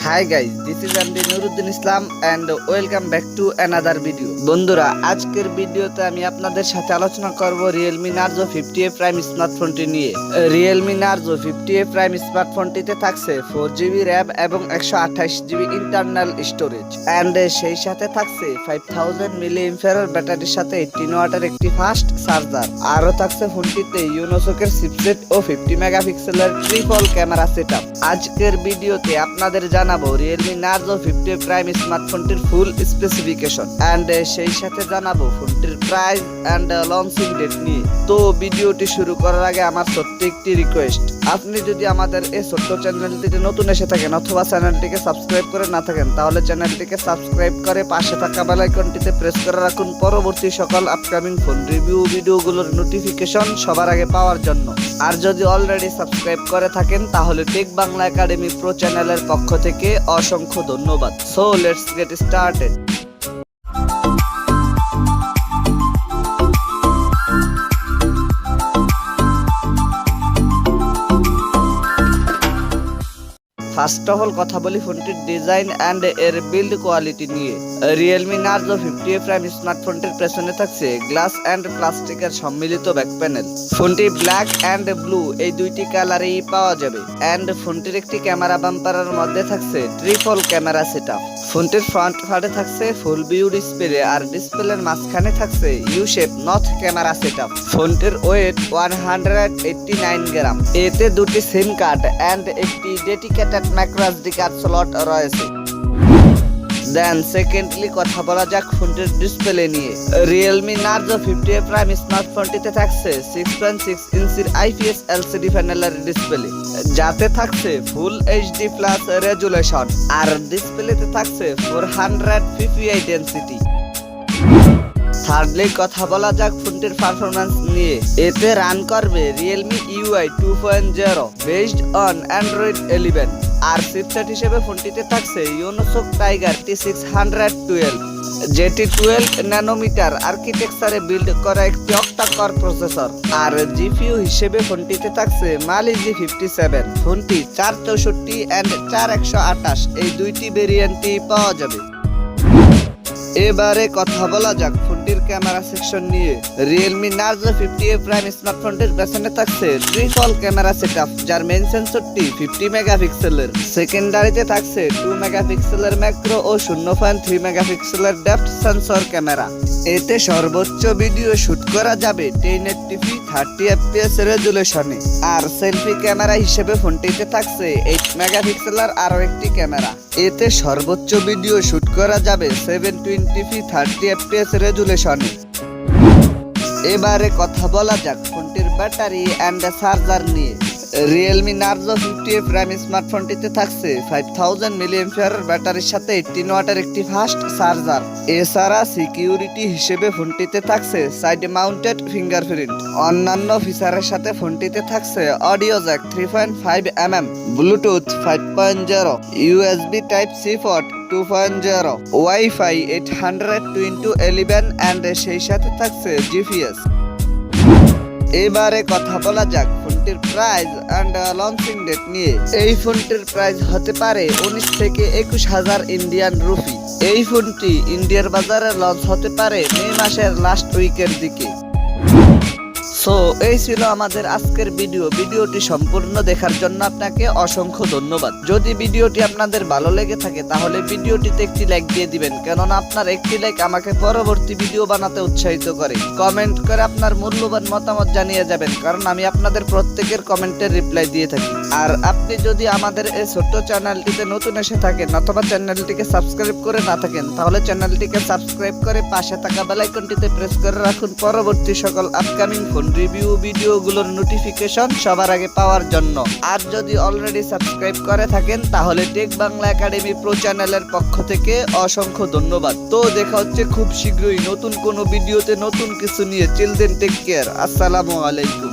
Hi guys, this is MD Nuruddin Islam and welcome back to another video. বন্ধুরা, আজকের ভিডিওতে আমি আপনাদের সাথে আলোচনা করব Realme Narzo 50A Prime স্মার্টফোনটি নিয়ে। Realme Narzo 50A Prime স্মার্টফোনটিতে থাকছে 4GB র্যাম এবং 128GB ইন্টারনাল স্টোরেজ অ্যান্ড সেই সাথে থাকছে 5000 mAh ব্যাটারির সাথে 18 ওয়াটের একটি ফাস্ট চার্জার। আরও থাকছে ফোনটিতে ইউনোসকের চিপসেট ও 50 মেগাপিক্সেলের ট্রিপল ক্যামেরা সেটআপ। আজকের ভিডিওতে আপনাদের জানাবো Realme Narzo 50A Prime স্মার্টফোনটির ফুল স্পেসিফিকেশন অ্যান্ড সেই সাথে জানাবো ফোনটির প্রাইস অ্যান্ড লঞ্চিং ডেট নিয়ে। তো ভিডিওটি শুরু করার আগে আমার ছোট্ট একটি রিকোয়েস্ট, আপনি যদি আমাদের এই ছোট্ট চ্যানেলটিতে নতুন এসে থাকেন অথবা চ্যানেলটিকে সাবস্ক্রাইব করে না থাকেন, তাহলে চ্যানেলটিকে সাবস্ক্রাইব করে পাশে থাকা বেল আইকনটিতে প্রেস করে রাখুন পরবর্তী সকল আপকামিং ফোন রিভিউ ভিডিওগুলোর নোটিফিকেশন সবার আগে পাওয়ার জন্য। আর যদি অলরেডি সাবস্ক্রাইব করে থাকেন তাহলে টেক বাংলা একাডেমি প্রো চ্যানেলের পক্ষ থেকে অসংখ্য ধন্যবাদ। So let's get started. First of all কথা বলি ফোনটির ডিজাইন অ্যান্ড এর বিল্ড কোয়ালিটি নিয়ে। Realme Narzo 50A Prime স্মার্টফোনটির পেছনে থাকছে গ্লাস অ্যান্ড প্লাস্টিকের সম্মিলিত ব্যাক প্যানেল। ফোনটি ব্ল্যাক অ্যান্ড ব্লু এই দুইটি কালারেই পাওয়া যাবে অ্যান্ড ফোনটির একটি ক্যামেরা বাম্পারের মধ্যে থাকছে ট্রিপল ক্যামেরা সেটআপ। ফোনটির ফ্রন্ট পার্টে থাকছে ফুল ভিউ ডিসপ্লে আর ডিসপ্লের মাঝখানে থাকছে ইউ শেপ নর্থ ক্যামেরা সেটআপ। ফোনটির ওয়েট 189 গ্রাম। এতে দুটি সিম কার্ড অ্যান্ড একটি ডেডিকেটেড মাইক্রোএসডি কার্ড স্লট রয়েছে। দেন সেকেন্ডলি কথা বলা যাক ফোনটির ডিসপ্লে নিয়ে। Realme Narzo 50A Prime স্মার্টফোনটিতে থাকছে 6.6 ইঞ্চির IPS LCD প্যানেলের ডিসপ্লে, যাতে থাকছে ফুল HD প্লাস রেজুলেশন আর ডিসপ্লেতে থাকছে 400 ppi ডেনসিটি। থার্ডলি কথা বলা যাক ফোনটির পারফরম্যান্স নিয়ে। এতে রান করবে Realme UI 2.0 based on Android 11 আর চিপসেট হিসেবে ফোনটিতে থাকছে ইউনোসক টাইগার T612 যেটি 12 ন্যানোমিটার আর্কিটেকচারে বিল্ড করা একটি অক্টা-কোর প্রসেসর। আর জিপিইউ হিসেবে ফোনটিতে থাকছে Mali G57। ফোনটি 464 অ্যান্ড 4128 এই দুইটি ভেরিয়েন্টই পাওয়া যাবে। এবারে কথা বলা যাক ফোনটির ক্যামেরা সেকশন নিয়ে। Realme Narzo 50A Prime স্মার্টফোনটির পেছনে থাকছে ট্রিপল ক্যামেরা সেটআপ, যার মেইন সেন্সরটি 50 মেগাপিক্সেলের। সেকেন্ডারিতে থাকছে 2 মেগাপিক্সেলের ম্যাক্রো ও 0.3 মেগাপিক্সেলের ডেপথ সেন্সর ক্যামেরা। এতে সর্বোচ্চ ভিডিও শুট করা যাবে 1080p 30fps রেজুলেশনে। আর সেলফি ক্যামেরা হিসেবে ফোনটিতে থাকছে 8 মেগাপিক্সেলের আরও একটি ক্যামেরা। এতে সর্বোচ্চ ভিডিও শুট করা যাবে 720p 30fps রেজুলেশনে। এবারে কথা বলা যাক ফোনটির ব্যাটারি অ্যান্ড চার্জার নিয়ে। Realme Narzo 50A Prime স্মার্টফোনটিতে থাকছে 5000 mAh ব্যাটারির সাথে 18 ওয়াটের একটি ফাস্ট চার্জার। এছাড়া সিকিউরিটি হিসেবে ফোনটিতে থাকছে সাইড মাউন্টেড ফিঙ্গারপ্রিন্ট। অন্যান্য ফিচারের সাথে ফোনটিতে থাকছে audio Jack 3.5mm, Bluetooth 5.0, USB Type-C port 2.0, wifi 802.11 and সেই সাথে থাকছে GPS। এবারে কথা বলা যাক ফোনটির প্রাইস অ্যান্ড লঞ্চিং ডেট নিয়ে। এই ফোনটির প্রাইস হতে পারে 19 থেকে 21,000 ইন্ডিয়ান রুপি। এই ফোনটি ইন্ডিয়ার বাজারে লঞ্চ হতে পারে মে মাসের লাস্ট উইকের দিকে। সো এই ছিল আমাদের আজকের ভিডিওটি সম্পূর্ণ দেখার জন্য আপনাকে অসংখ্য ধন্যবাদ। যদি ভিডিওটি আপনাদের ভালো লেগে থাকে তাহলে ভিডিওটিতে একটি লাইক দিয়ে দিবেন, কেননা আপনার একটি লাইক আমাকে পরবর্তী ভিডিও বানাতে উৎসাহিত করে। কমেন্ট করে আপনার মূল্যবান মতামত জানিয়ে যাবেন, কারণ আমি আপনাদের প্রত্যেকের কমেন্টের রিপ্লাই দিয়ে থাকি। আর আপনি যদি আমাদের এই ছোট্ট চ্যানেলটিতে নতুন এসে থাকেন অথবা চ্যানেলটিকে সাবস্ক্রাইব করে না থাকেন, তাহলে চ্যানেলটিকে সাবস্ক্রাইব করে পাশে থাকা বেল আইকনটিতে প্রেস করে রাখুন পরবর্তী সকল আপকামিং ফোন রিভিউ ভিডিওগুলোর নোটিফিকেশন সবার আগে পাওয়ার জন্য। আর যদি অলরেডি সাবস্ক্রাইব করে থাকেন তাহলে টেক বাংলা একাডেমি প্রো চ্যানেলের পক্ষ থেকে অসংখ্য ধন্যবাদ। তো দেখা হচ্ছে খুব শীঘ্রই নতুন কোনো ভিডিওতে নতুন কিছু নিয়ে। চিল দেন, টেক কেয়ার, আসসালামু আলাইকুম।